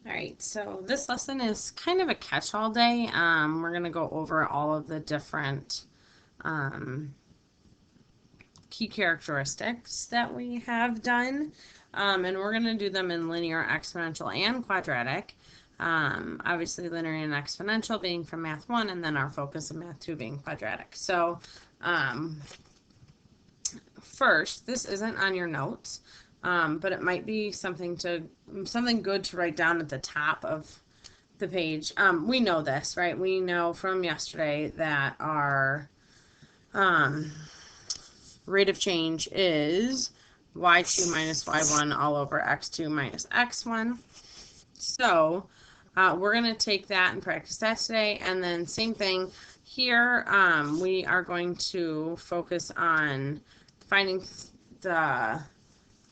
All right, so this lesson is kind of a catch-all day. We're going to go over all of the different key characteristics that we have done, and we're going to do them in linear, exponential, and quadratic. Obviously, linear and exponential being from Math 1, and then our focus of Math 2 being quadratic. So first, this isn't on your notes. But it might be something good to write down at the top of the page. We know this, right? We know from yesterday that our rate of change is y2 minus y1 all over x2 minus x1. So we're going to take that and practice that today. And then same thing here. We are going to focus on finding the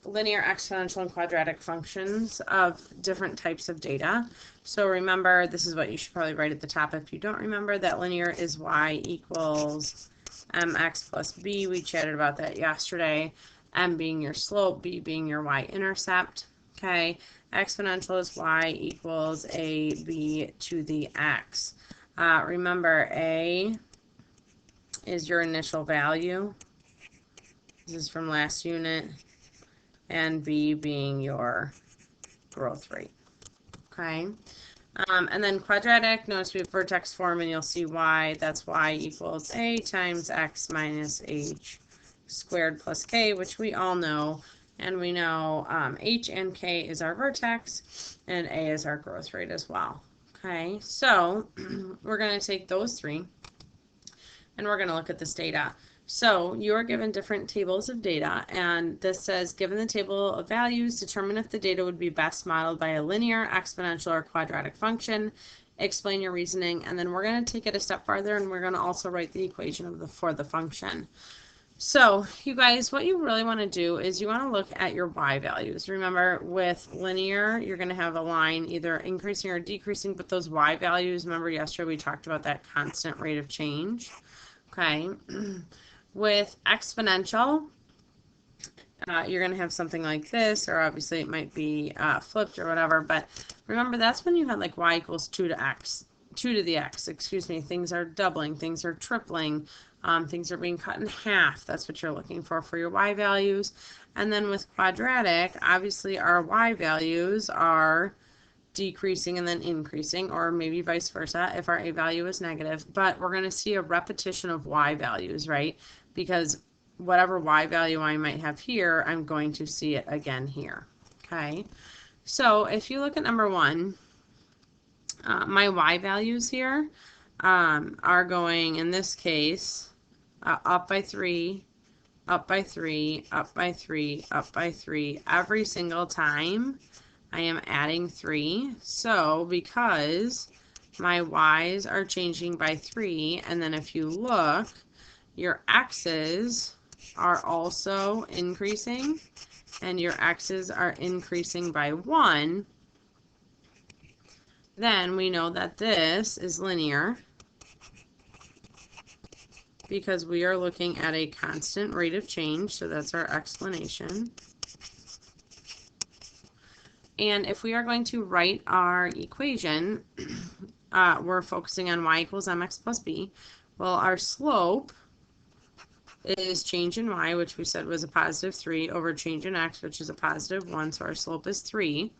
linear, exponential, and quadratic functions of different types of data. So remember, this is what you should probably write at the top if you don't remember, that linear is y equals mx plus b. We chatted about that yesterday. M being your slope, b being your y-intercept. Okay, exponential is y equals ab to the x. Remember, a is your initial value. This is from last unit. And b being your growth rate. Okay. And then quadratic, notice we have vertex form, and you'll see y. That's y equals a times x minus h squared plus k, which we all know. And we know h and k is our vertex, and a is our growth rate as well. Okay, so we're going to take those three, and we're going to look at this data. So you are given different tables of data, and this says, given the table of values, determine if the data would be best modeled by a linear, exponential, or quadratic function. Explain your reasoning, and then we're going to take it a step farther, and we're going to also write the equation for the function. So you guys, what you really want to do is you want to look at your y values. Remember, with linear, you're going to have a line either increasing or decreasing, but those y values, remember yesterday we talked about that constant rate of change. Okay. With exponential, you're going to have something like this, or obviously it might be flipped or whatever, but remember that's when you had like y equals 2 to the x, excuse me. Things are doubling, things are tripling, things are being cut in half. That's what you're looking for your y values. And then with quadratic, obviously our y values are decreasing and then increasing, or maybe vice versa if our a value is negative, but we're going to see a repetition of y values, right? Because whatever y value I might have here, I'm going to see it again here. Okay, so if you look at number 1, my y values here are going, in this case, up by 3, up by 3, up by 3, up by 3. Every single time I am adding 3. So because my y's are changing by 3, and then if you look, your x's are also increasing, and your x's are increasing by 1, then we know that this is linear because we are looking at a constant rate of change, so that's our explanation. And if we are going to write our equation, we're focusing on y equals mx plus b. Well, our slope is change in y, which we said was a positive 3, over change in x, which is a positive 1, so our slope is 3.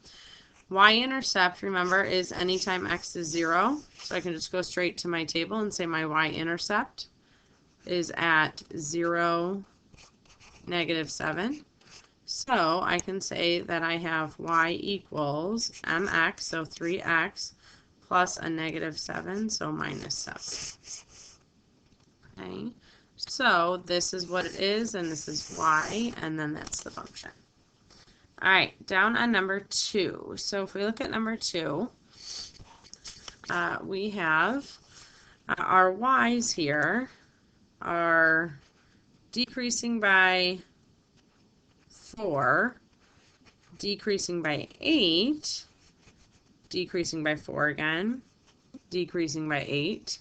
Y-intercept, remember, is anytime x is 0, so I can just go straight to my table and say my y-intercept is at 0, -7. So I can say that I have y equals mx, so 3x, plus a -7, so -7. Okay. So this is what it is, and this is y, and then that's the function. All right, down on number 2. So if we look at number 2, we have our y's here are decreasing by 4, decreasing by 8, decreasing by 4 again, decreasing by 8,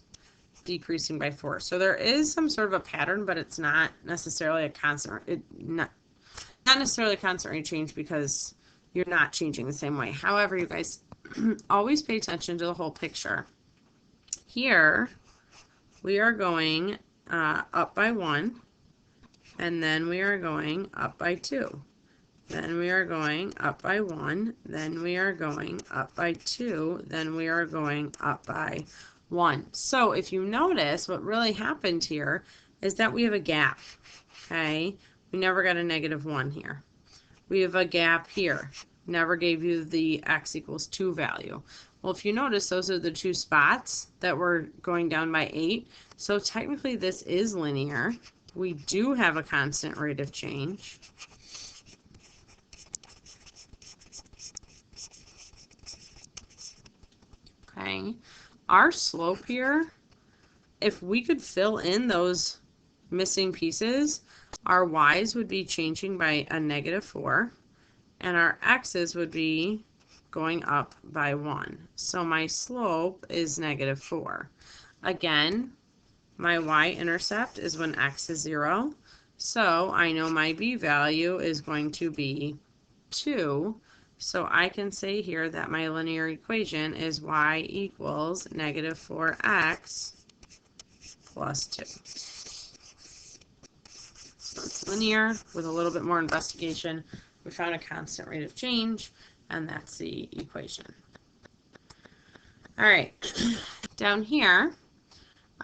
decreasing by 4. So there is some sort of a pattern, but it's not necessarily a constant. Not necessarily a constant rate change because you're not changing the same way. However, you guys, always pay attention to the whole picture. Here, we are going up by 1, and then we are going up by 2. Then we are going up by 1, then we are going up by 2, then we are going up by 1. So if you notice, what really happened here is that we have a gap, okay? We never got a -1 here. We have a gap here. Never gave you the x equals 2 value. Well, if you notice, those are the two spots that were going down by 8. So technically this is linear. We do have a constant rate of change. Okay, our slope here, if we could fill in those missing pieces, our y's would be changing by a -4, and our x's would be going up by 1. So my slope is -4. Again, my y-intercept is when x is 0, so I know my b value is going to be 2. So I can say here that my linear equation is y equals -4x plus 2. So it's linear with a little bit more investigation. We found a constant rate of change, and that's the equation. All right, down here,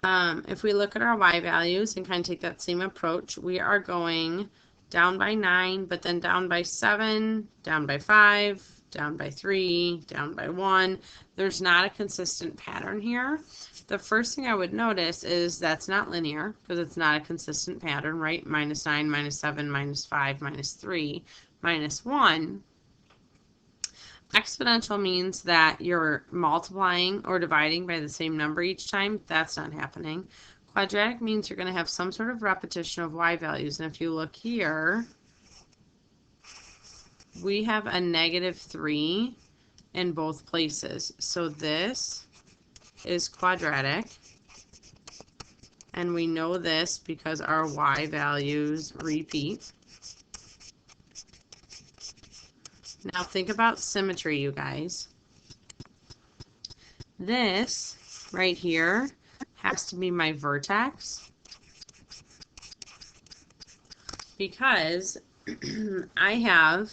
if we look at our y values and kind of take that same approach, we are going down by 9, but then down by 7, down by 5, down by 3, down by 1. There's not a consistent pattern here. The first thing I would notice is that's not linear because it's not a consistent pattern, right? -9, -7, -5, -3, -1. Exponential means that you're multiplying or dividing by the same number each time. That's not happening. Quadratic means you're going to have some sort of repetition of y values. And if you look here, we have a -3 in both places. So this is quadratic. And we know this because our y values repeat. Now think about symmetry, you guys. This right here has to be my vertex because I have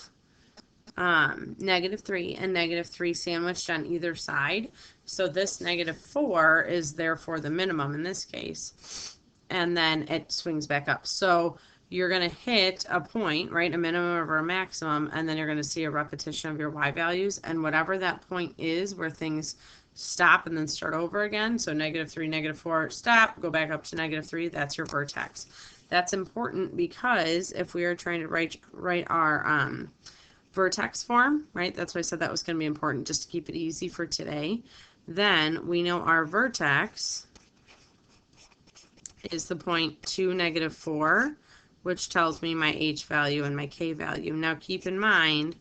-3 and -3 sandwiched on either side. So this -4 is therefore the minimum in this case. And then it swings back up. So you're going to hit a point, right, a minimum or a maximum, and then you're going to see a repetition of your y values. And whatever that point is where things stop and then start over again, so -3, -4, stop, go back up to -3, that's your vertex. That's important because if we are trying to write our vertex form, right, that's why I said that was going to be important just to keep it easy for today, then we know our vertex is the point 2, -4, which tells me my h value and my k value. Now keep in mind,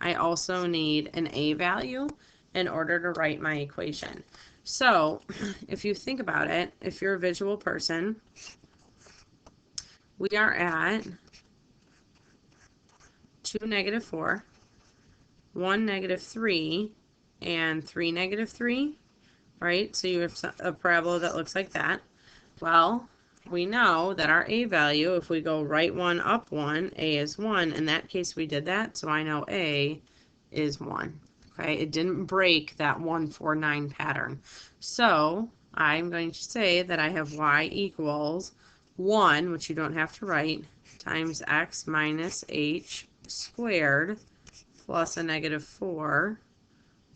I also need an a value in order to write my equation. So if you think about it, if you're a visual person, we are at 2, -4, 1, -3, and 3, -3, right? So you have a parabola that looks like that. Well, we know that our a value, if we go right 1, up 1, a is 1. In that case, we did that, so I know a is 1. Okay, it didn't break that 1, 4, 9 pattern. So I'm going to say that I have y equals 1, which you don't have to write, times x minus h squared plus a -4.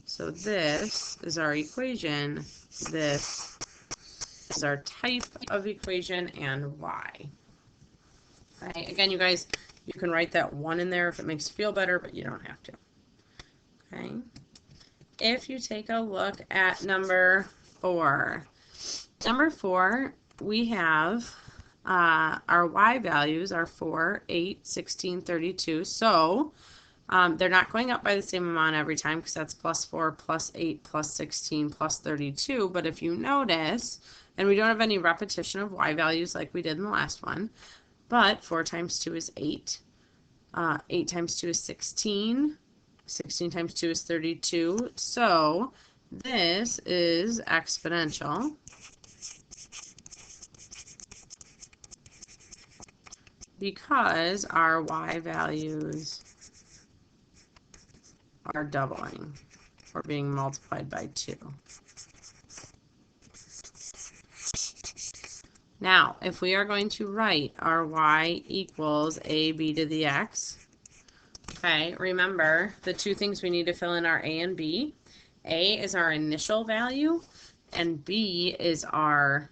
So this is our equation. This is our type of equation and y. Okay, again, you guys, you can write that 1 in there if it makes you feel better, but you don't have to. Okay. If you take a look at number 4. Number 4, we have our y values are 4, 8, 16, 32. So they're not going up by the same amount every time because that's +4, +8, +16, +32. But if you notice, and we don't have any repetition of y values like we did in the last one, but 4 times 2 is 8. 8 times 2 is 16. 16 times 2 is 32. So this is exponential because our y values are doubling or being multiplied by 2. Now, if we are going to write our y equals ab to the x, okay, remember the two things we need to fill in are a and b. A is our initial value, and b is our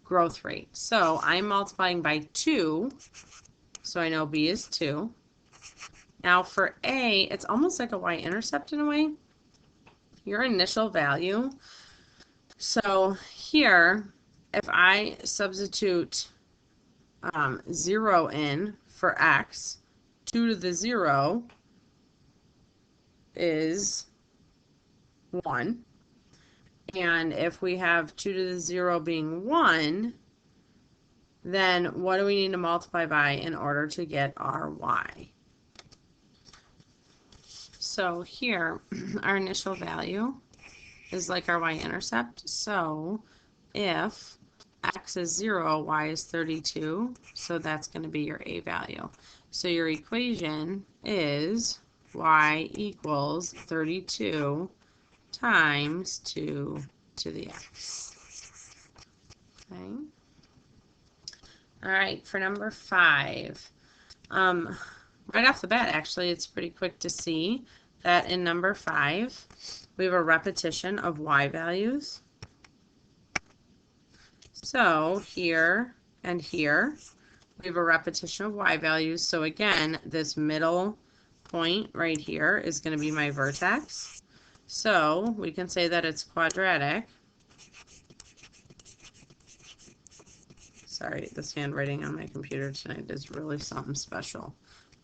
growth rate. So I'm multiplying by 2, so I know b is 2. Now for a, it's almost like a y-intercept in a way. Your initial value. So here, if I substitute 0 in for x, 2 to the 0 is 1. And if we have 2 to the 0 being 1, then what do we need to multiply by in order to get our y? So here, our initial value is like our y-intercept. So if x is 0, y is 32, so that's going to be your a value. So your equation is y equals 32 times 2 to the x. Okay. All right, for number 5. Right off the bat, actually, it's pretty quick to see that in number 5, we have a repetition of y values. So here and here, we have a repetition of y values. So again, this middle point right here is going to be my vertex. So we can say that it's quadratic. Sorry, this handwriting on my computer tonight is really something special.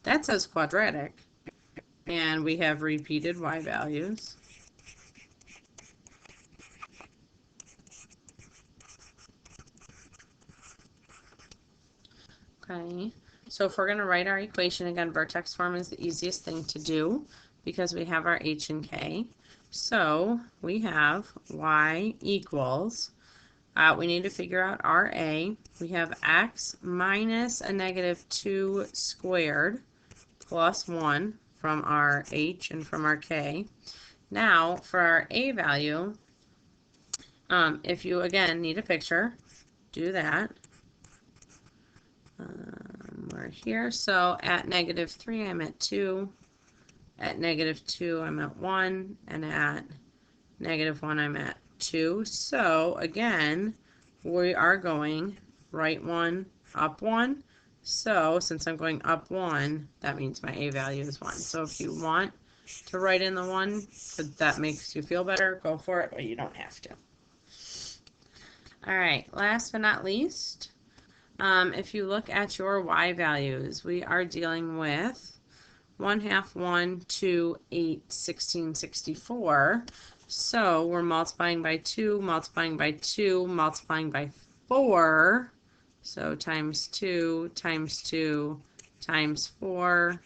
That says quadratic. And we have repeated y values. Okay, so if we're going to write our equation, again, vertex form is the easiest thing to do because we have our h and k. So we have y equals, we need to figure out our a. We have x minus a negative 2 squared plus 1 from our h and from our k. Now, for our a value, if you, again, need a picture, do that. We're here. So at negative 3, I'm at 2. At negative 2, I'm at 1. And at negative 1, I'm at 2. So again, we are going right 1, up 1. So since I'm going up 1, that means my a value is 1. So if you want to write in the 1, because that makes you feel better, go for it, but you don't have to. All right, last but not least, if you look at your y values, we are dealing with 1/2, 1, 2, 8, 16, 64. So we're multiplying by 2, multiplying by 2, multiplying by 4. So times 2, times 2, times 4,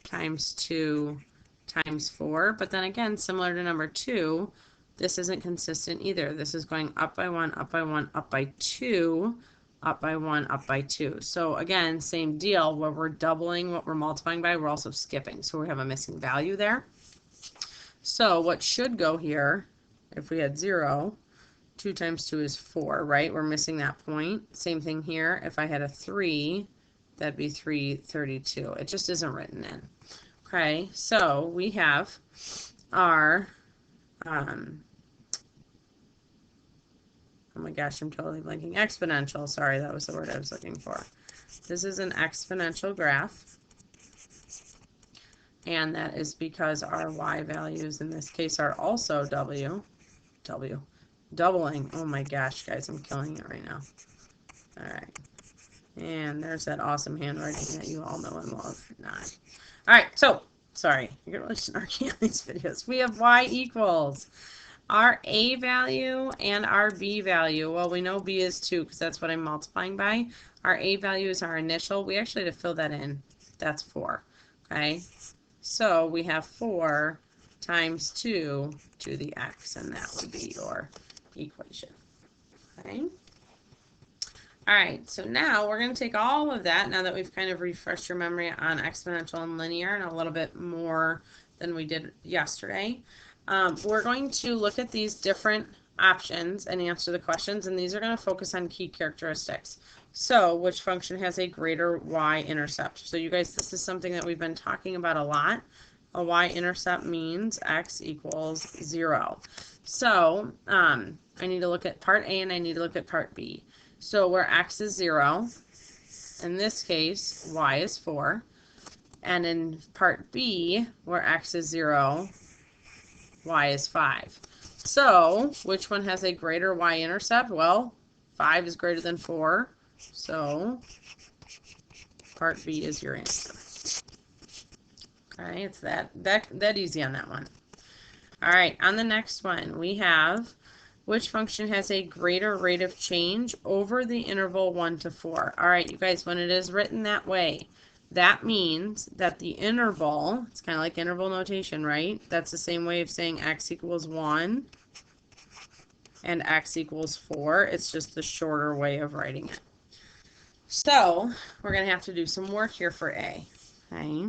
times 2, times 4. But then again, similar to number 2, this isn't consistent either. This is going up by 1, up by 1, up by 2, up by 1, up by 2. So again, same deal, where we're doubling what we're multiplying by, we're also skipping. So we have a missing value there. So what should go here, if we had 0, 2 times 2 is 4, right? We're missing that point. Same thing here. If I had a 3, that'd be 332. It just isn't written in. Okay, so we have our, oh my gosh, I'm totally blanking. Exponential. Sorry, that was the word I was looking for. This is an exponential graph. And that is because our y values in this case are also doubling. Oh my gosh, guys, I'm killing it right now. All right. And there's that awesome handwriting that you all know and love. Not. All right, so, sorry. You're really snarky on these videos. We have y equals our a value and our b value. Well, we know b is 2 because that's what I'm multiplying by. Our a value is our initial. We actually had to fill that in. That's 4. Okay. So we have 4 times 2 to the x, and that would be your equation. Okay. All right, so now we're going to take all of that, now that we've kind of refreshed your memory on exponential and linear and a little bit more than we did yesterday. We're going to look at these different options and answer the questions, and these are going to focus on key characteristics. So, which function has a greater y-intercept? So you guys, this is something that we've been talking about a lot. A y-intercept means x equals 0. So, I need to look at part A and I need to look at part B. So where x is 0, in this case, y is 4. And in part B, where x is 0, y is 5. So, which one has a greater y-intercept? Well, 5 is greater than 4. So, part B is your answer. Okay, it's that easy on that one. All right, on the next one, we have which function has a greater rate of change over the interval 1 to 4. All right, you guys, when it is written that way, that means that the interval, it's kind of like interval notation, right? That's the same way of saying x equals 1 and x equals 4. It's just the shorter way of writing it. So we're going to have to do some work here for A. Okay.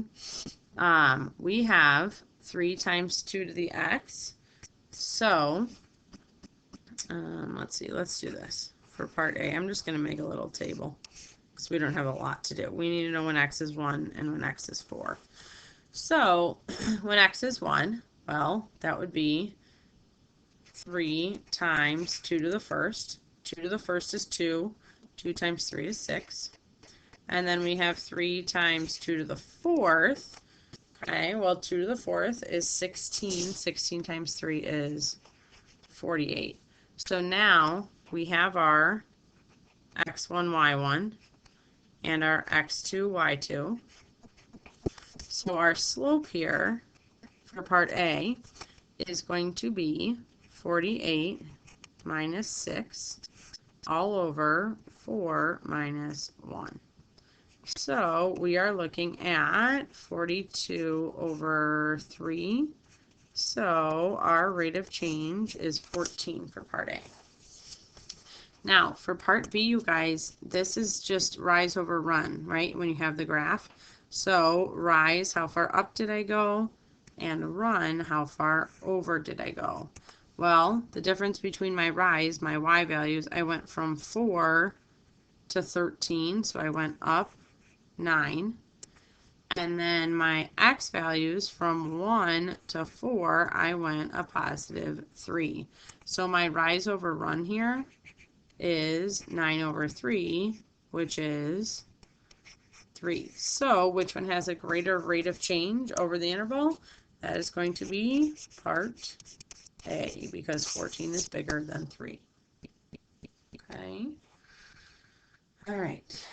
We have 3 times 2 to the x. So let's see, let's do this for part A. I'm just going to make a little table because we don't have a lot to do. We need to know when x is 1 and when x is 4. So when x is 1, well, that would be 3 times 2 to the first. 2 to the first is 2. 2 times 3 is 6. And then we have 3 times 2 to the fourth. Okay, well, 2 to the fourth is 16. 16 times 3 is 48. So now we have our x1, y1 and our x2, y2. So our slope here for part A is going to be 48 minus 6 all over 4 minus 1. So we are looking at 42 over 3. So our rate of change is 14 for part A. Now for part B, you guys, this is just rise over run, right? When you have the graph. So rise, how far up did I go? And run, how far over did I go? Well, the difference between my rise, my y values, I went from 4 to 13, so I went up 9. And then my x values from 1 to 4, I went a positive 3. So my rise over run here is 9 over 3, which is 3. So which one has a greater rate of change over the interval? That is going to be part A, because 14 is bigger than 3. Okay. All right.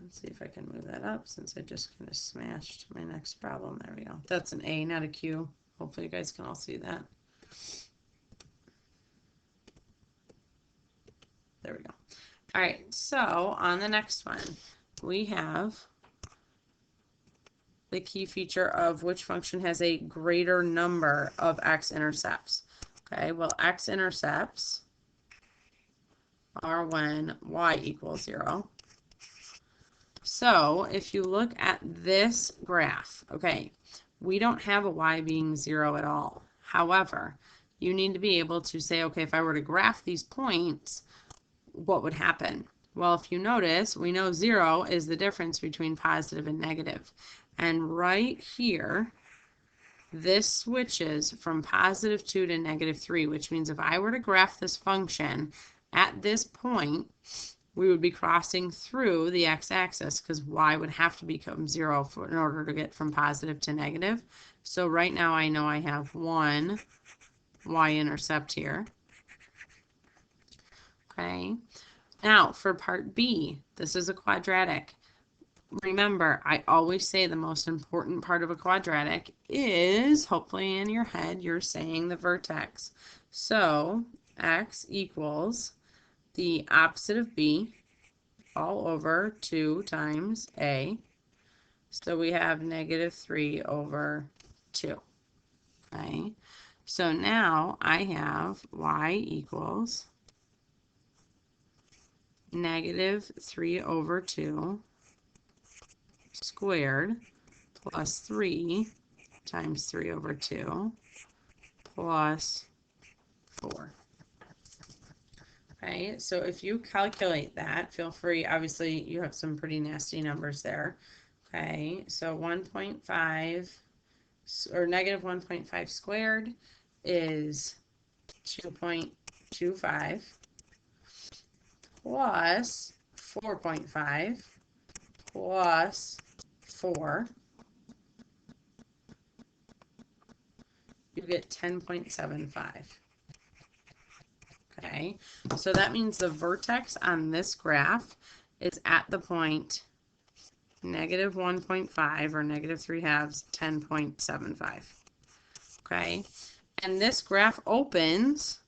Let's see if I can move that up since I just kind of smashed my next problem. There we go. That's an A, not a Q. Hopefully you guys can all see that. There we go. All right, so on the next one, we have the key feature of which function has a greater number of x-intercepts. Okay, well, x-intercepts are when y equals 0. So if you look at this graph, okay, we don't have a y being 0 at all. However, you need to be able to say, okay, if I were to graph these points, what would happen? Well, if you notice, we know 0 is the difference between positive and negative. And right here, this switches from positive 2 to negative 3, which means if I were to graph this function at this point, we would be crossing through the x-axis because y would have to become 0 in order to get from positive to negative. So right now I know I have one y-intercept here. Okay. Now for part B, this is a quadratic. Remember, I always say the most important part of a quadratic is, hopefully in your head, you're saying the vertex. So x equals the opposite of B all over 2 times A So we have negative 3 over 2. Okay. So now I have y equals negative 3 over 2 squared plus 3 times 3 over 2 plus 4. Okay, so if you calculate that, feel free, obviously you have some pretty nasty numbers there. Okay, so 1.5 or negative 1.5 squared is 2.25 plus 4.5 plus 4, you get 10.75. Okay, so that means the vertex on this graph is at the point negative 1.5 or negative 3 halves, 10.75. Okay, and this graph opens,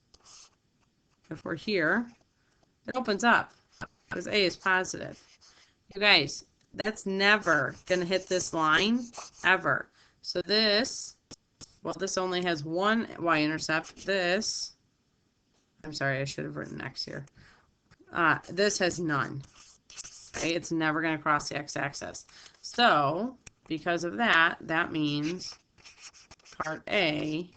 if we're here, it opens up because A is positive. You guys, that's never going to hit this line, ever. So this, well, this only has one y-intercept. This, I'm sorry, I should have written x here. This has none. Okay, it's never going to cross the x-axis. So, because of that, that means part A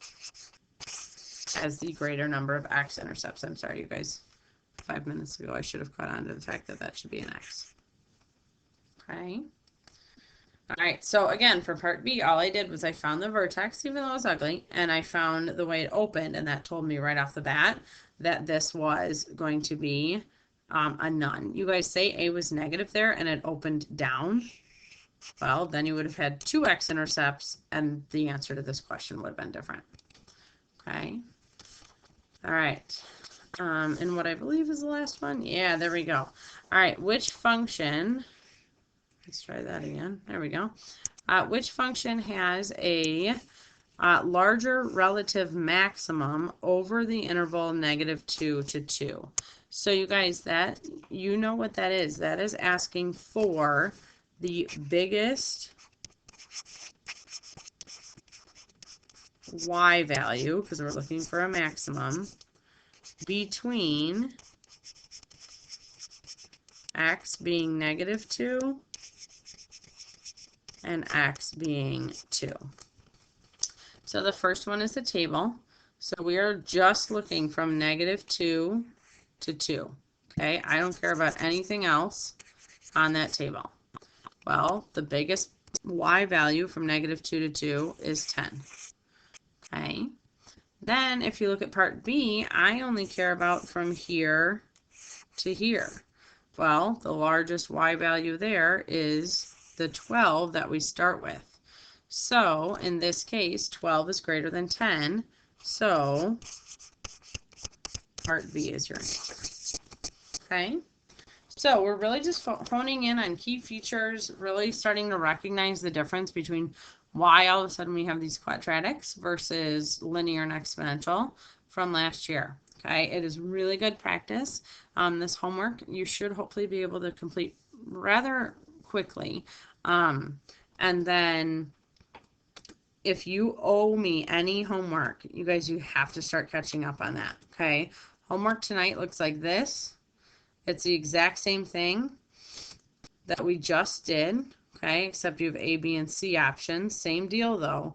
has the greater number of x-intercepts. I'm sorry, you guys. 5 minutes ago, I should have caught on to the fact that that should be an x. Okay. All right, so again, for part B, all I did was I found the vertex, even though it was ugly, and I found the way it opened, and that told me right off the bat that this was going to be a none. You guys say A was negative there, and it opened down. Well, then you would have had 2 x-intercepts, and the answer to this question would have been different. Okay. All right. And what I believe is the last one. Yeah, there we go. All right, which function, let's try that again. There we go. Which function has a larger relative maximum over the interval negative 2 to 2? So you guys, that, you know what that is. That is asking for the biggest y value, because we're looking for a maximum, between x being negative 2 and x being 2. So the first one is the table. So we are just looking from negative 2 to 2. Okay, I don't care about anything else on that table. Well, the biggest y value from negative 2 to 2 is 10. Okay. Then if you look at part B, I only care about from here to here. Well, the largest y value there is the 12 that we start with. So in this case, 12 is greater than 10. So part B is your answer. Okay. So we're really just honing in on key features, really starting to recognize the difference between why all of a sudden we have these quadratics versus linear and exponential from last year. Okay, it is really good practice. This homework you should hopefully be able to complete rather quickly. And then if you owe me any homework, you guys, you have to start catching up on that. Okay, homework tonight looks like this. It's the exact same thing that we just did. Okay, except you have A, B, and C options. Same deal though.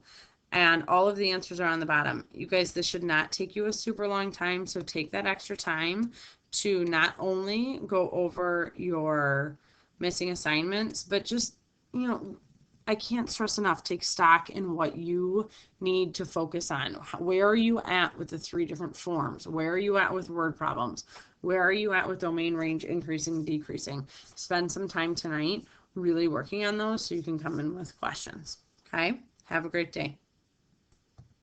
And all of the answers are on the bottom. You guys, this should not take you a super long time, so take that extra time to not only go over your missing assignments, but just, you know, I can't stress enough, take stock in what you need to focus on. Where are you at with the 3 different forms? Where are you at with word problems? Where are you at with domain range increasing and decreasing? Spend some time tonight really working on those so you can come in with questions. Okay? Have a great day.